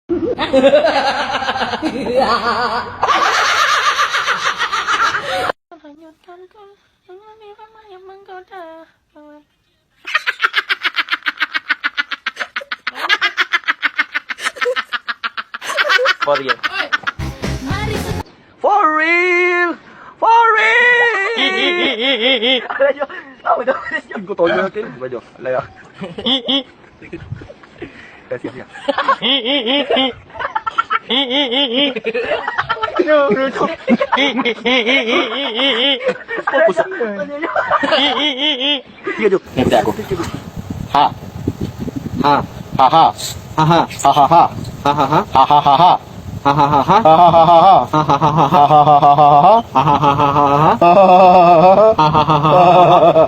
For real. For real! For real! Igo todo natin. Medyo, alaya. Kasi siya. Hindi ako. Ha. Ha. Ha ha. Ha ha. Ha ha ha. Ha ha ha. Ha ha ha ha. Ha ha ha ha. Ha ha ha ha. Ha ha ha ha. Ha ha ha ha.